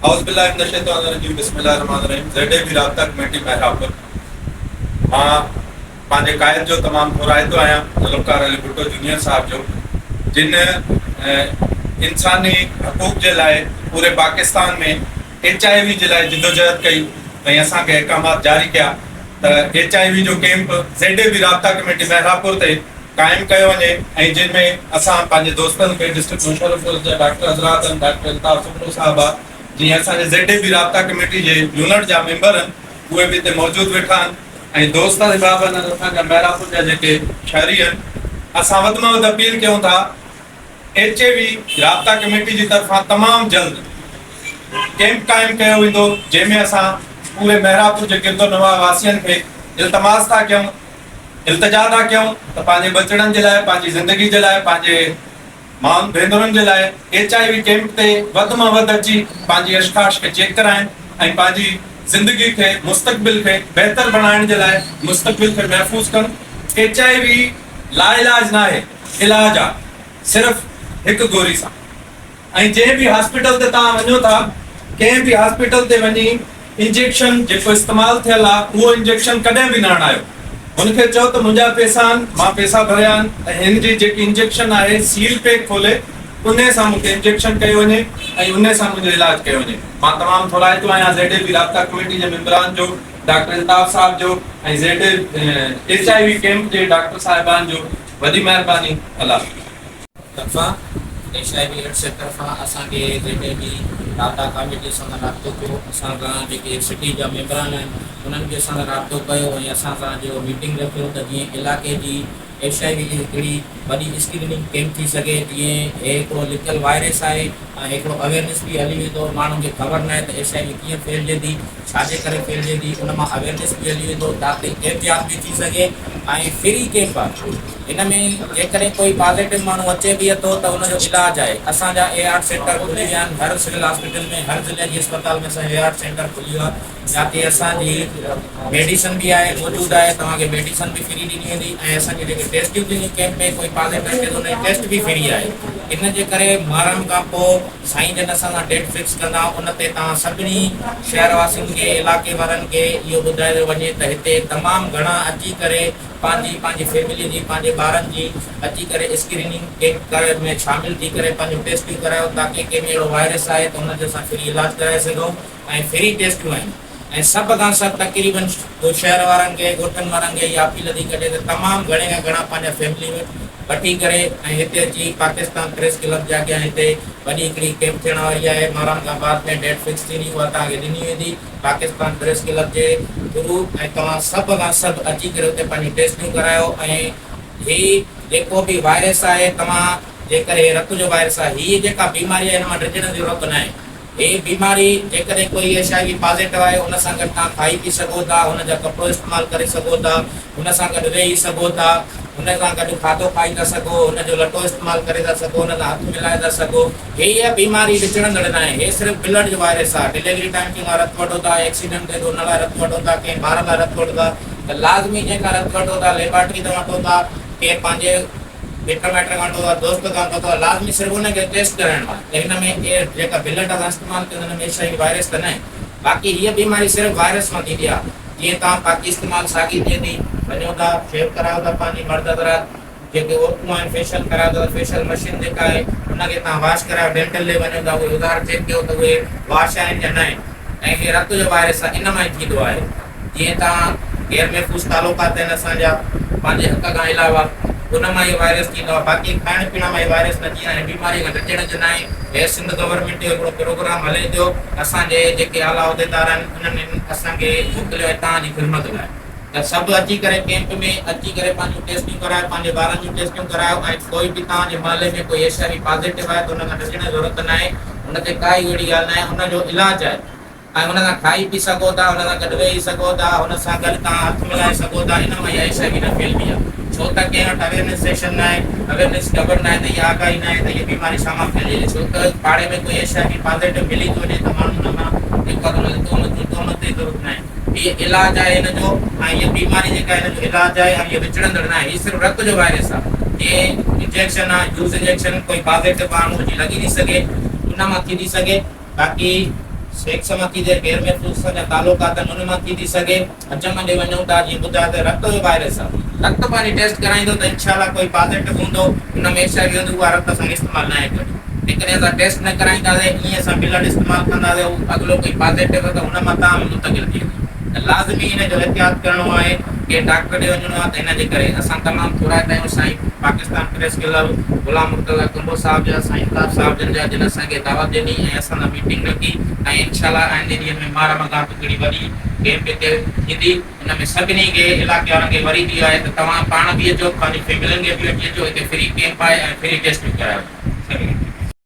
औज़ुबिल्लाहि बिस्मिल्लाहिर्रहमानिर्रहीम। ज़ेड राब्ता कमेटी महरापुर मां पंहिंजे क़ाइद जो तमामु थोराईंदो आहियां, ज़ुल्फ़कार अली भुट्टो जूनियर साहब जो, जिन इंसानी हक़ूक़ जे लाइ पूरे पाकिस्तान में HIV जे लाइ जिदोजहद कई ऐं असांखे अहकामात जारी कया त HIV जो कैंप ज़ेड राब्ता कमेटी महरापुर ते क़ाइमु कयो वञे ऐं जिन में असां पंहिंजे दोस्तनि खे डिस्ट्रिक्ट मुशर्रफपुर जा डॉक्टर हज़रात आहिनि, डॉक्टर अल्ताफ़ सुमरो साहब आहे, जीअं असांजे ज़ेड राब्ता कमेटी जे यूनिट जा मेंबर आहिनि, उहे बि हिते मौजूदु वेठा आहिनि ऐं दोस्त बाब आहिनि असांजा महरापुर जा जेके शहरी आहिनि। असां वधि में वधि अपील कयूं था HIV राब्ता कमेटी जी तरफ़ां तमामु जल्द कैंप क़ाइमु कयो वेंदो, जंहिंमें असां पूरे महरापुर जे गिरदो नवाह वासियुनि खे इल्तमास था कयूं, इल्तिजा था कयूं त पंहिंजे बचड़नि जे लाइ, पंहिंजी ज़िंदगी जे लाइ, पंहिंजे माउनि भेनरुनि जे लाइ HIV कैंप ते वधि में वधि अची पंहिंजी अशख़ाश खे चेक कराइनि ऐं पंहिंजी ज़िंदगी खे, मुस्तक़बिल खे बहितर बणाइण जे लाइ, मुस्तक़बिल खे महफ़ूज़ कनि। HIV लाइलाज न आहे, इलाज आहे, सिर्फ़ हिकु गोरी सां। ऐं जंहिं बि हॉस्पिटल ते तव्हां वञो था, कंहिं बि हॉस्पिटल ते वञी इंजेक्शन जेको इस्तेमालु थियल आहे उहो इंजेक्शन कॾहिं बि न हणायो। हुनखे चओ त मुंहिंजा पैसा आहिनि, मां पैसा भरिया आहिनि ऐं हिन जी जेकी इंजेक्शन आहे सील पैक खोले उन सां मूंखे इंजेक्शन कयो वञे ऐं उन सां मुंहिंजो इलाज कयो वञे। मां तमामु थोराईंदो आहियां ज़ेड राब्ता कमेटी जे मेंबरान जो, डॉक्टर अल्ताफ़ साहब जो ऐं ज़ेड HIV कैंप जे डॉक्टर साहिबान जो वॾी महिरबानी। अल्लाह तरफ़ा HIV एड्स जे तरफ़ां असांखे ज़ेड राब्ता कमेटी सां राब्तो कयो, असां सां जेके सिटी जा मेंबरान आहिनि उन्हनि खे असां राब्तो कयो ऐं असां सां जो मीटिंग रखियो त जीअं इलाइक़े जी HIV जी हिकिड़ी वॾी स्क्रीनिंग कैंप थी सघे। जीअं हिकिड़ो लिकल वायरस आहे ऐं हिकिड़ो अवेयरनेस बि हली वेंदो, माण्हुनि खे ख़बर न आहे त HIV कीअं फैलिजे थी, छाजे करे फैलिजे थी, उन मां अवेयरनेस बि हली वेंदो, ताकि एहतियात बि थी सघे। ऐं फ्री कैंप आहे, हिन में जेकॾहिं कोई पॉज़िटिव माण्हू अचे बि थो त उनजो इलाजु आहे। असांजा AR सेंटर खुली विया आहिनि, हर सिविल हॉस्पिटल में, हर ज़िले जी अस्पताल में असांजो AR सेंटर खुली वियो आहे, जाते असांजी मेडिसन बि आहे, मौजूदु आहे, तव्हांखे मेडिसन बि फ्री ॾिनी वेंदी ऐं असांजी जेके टेस्टियूं थींदियूं कैंप में कोई पॉज़िटिव अचे त उनजी टेस्ट बि फ्री आहे। इन जे करे मरण खां पोइ साईं जन असां सां डेट फिक्स कंदा, उन ते तव्हां सभिनी शहरवासियुनि खे, इलाइक़े वारनि खे इहो ॿुधायो वञे त हिते तमामु घणा अची करे पंहिंजी फैमिली जी, पंहिंजे ॿारनि जी अची करे स्क्रीनिंग कैंप में शामिलु थी करे पंहिंजो टेस्टियूं करायो, ताकि कंहिंमें अहिड़ो वायरस आहे त उनजो असां फ्री इलाजु कराए सघूं ऐं फ्री टेस्टियूं आहिनि। ऐं सभु खां सभु तक़रीबन शहर वारनि खे, ॻोठनि वारनि खे इहा अपील थी कढे त तमामु घणे खां घणा पंहिंजा फैमिली में वठी करे ऐं हिते अची पाकिस्तान प्रेस क्लब जे अॻियां हिते वॾी हिकिड़ी कैंप थियण वारी आहे। औरंगाबाद में डेट फिक्स थींदी, उहा तव्हांखे ॾिनी वेंदी पाकिस्तान प्रेस क्लब जे थ्रू, ऐं तव्हां सभु खां सभु अची करे हुते पंहिंजी टेस्टियूं करायो। ऐं हीउ जेको बि वायरस आहे, तव्हां जेकॾहिं रत जो वायरस आहे, हीअ जेका बीमारी आहे हिन मां डिॼण जी ज़रूरत न आहे। ये बीमारी जेकॾहिं कोई HIV पॉज़िटिव आहे, उन सां गॾु तव्हां खाई पी सघो था, हुनजा कपिड़ो इस्तेमालु करे सघो था, हुन सां गॾु वेही सघो था, हुन सां गॾु खाधो खाई था सघो, हुनजो लटो इस्तेमालु करे था सघो, हुन सां हथ मिलाए था सघो। हीअ बीमारी विचड़ंदड़ न आहे, हे सिर्फ़ु ब्लड जो वायरस आहे। डिलीवरी टाइम ते रत वठो था, एक्सीडेंट थिए थो उन लाइ रत वठो था, कंहिं ॿार लाइ रत वठो था, त लाज़मी जंहिंखां रत वठो था, लेबॉर्ट्री तां वठो था, केरु पंहिंजे मिट माइट खां वठो था, दोस्त खां वठो था, लाज़मी सिर्फ़ु हुनखे टेस्ट कराइणो आहे। हिन में जेका ब्लड असां इस्तेमालु कयूं हुन में HIV वायरस त न आहे। बाक़ी हीअ बीमारी सिर्फ़ु वायरस मां थींदी आहे। जीअं तव्हां बाक़ी इस्तेमालु साॻी थिए थी, वञो था शेव करायो था पंहिंजी मर्द हज़रात, जेके औरतूं आहिनि फेशियल करायो था, फेशियल मशीन जेका आहे उनखे तव्हां वॉश करायो, डेंटल ॾे वञो था, उहे उधार चेक कयो त उहे वॉश आहिनि या न आहिनि। ऐं हे रत जो वायरस आहे, इन मां ई थींदो आहे। जीअं तव्हां गैर महफ़ूज़ तालुकात आहिनि असांजा पंहिंजे हक़ खां अलावा, उन मां इहो वायरस थींदो आहे। बाक़ी खाइण पीअण मां इहो वायरस न थी आहे, बीमारी खां बचण जो न आहे। हे सिंध गवर्नमेंट जो हिकिड़ो प्रोग्राम हले थो, असांजे जेके आला उहिदेदार आहिनि उन्हनि असांखे मोकिलियो आहे तव्हांजी ख़िदमत लाइ, त सभु अची करे कैंप में अची करे पंहिंजूं टेस्टियूं करायो, पंहिंजे ॿारनि जूं टेस्टियूं करायो। ऐं कोई बि तव्हांजे महले में कोई HIV पॉज़िटिव आहे त हुन खां ॾसण जी ज़रूरत न आहे, हुन ते काई अहिड़ी ॻाल्हि न आहे, हुनजो इलाजु आहे। ऐं हुन सां खाई पी सघो था, हुन सां गॾु वेही सघो था, हुन सां गॾु तव्हां हथ मिलाए सघो था, इन मां इहा HIV न फैलिबी आहे। छो त कंहिं वटि अवेयरनेस सेशन न आहे, अवेयरनेस ख़बर न आहे त इहा आगाही न आहे त इहा बीमारी सां मां फैलिजे। छो त पाड़े में कोई HIV पॉज़िटिव मिली थो वञे त माण्हू हुन मां जेको आहे तोहमत जी ज़रूरत न आहे। हीअ इलाजु आहे हिन जो, ऐं हीअ बीमारी जेका आहे हिन जो इलाजु आहे, ऐं हीअ विचड़ंदड़ न आहे। हीअ सिर्फ़ु रत जो वायरस आहे। जीअं इंजेक्शन आहे, यूज़ इंजेक्शन कोई पॉज़िटिव माण्हू जी लॻी थी सघे, उन मां थी सघे। बाक़ी सेक्स मां थी गैर महफ़ूज़ सां तालुकात उन मां थी सघे अचम ॾे वञूं था जीअं ॿुधायो त रक्त जो वायरस आहे रक्त पाणी टेस्ट कराईंदो त इंशाल्लाह कोई पॉजिटिव हूंदो उन में HIV हूंदी उहा रक्त सां इस्तेमालु न आहे करिणी जेकॾहिं असां टेस्ट न कराईंदासीं ईअं असां ब्लड इस्तेमालु कंदासीं अॻिलो कोई पॉजिटिव आहे त हुन मां तव्हां मुंतकिल थी वेंदो त लाज़मी इन जो एहतियात करिणो आहे कि डॉक्टर ॾे वञिणो आहे त इन जे करे असां तमामु थोरा आहियूं साईं पाकिस्तान प्रेस क्लब गुलाम मुर्तज़ा कंबो साहिब जा साईं ताब साहिब जन जा जिन असांखे दावत ॾिनी ऐं असां सां मीटिंग रखी ऐं इंशाल्लाह आईंदे ॾींहंनि में मार मगार हिकिड़ी वॾी कैंप हिते थींदी हिन में सभिनी खे इलाइक़े वारनि खे वरी बि आहे त तव्हां पाण बि अचो पंहिंजी फैमिलियुनि खे बि वठी अचो हिते फ्री कैंप आहे ऐं फ्री टेस्ट बि करायो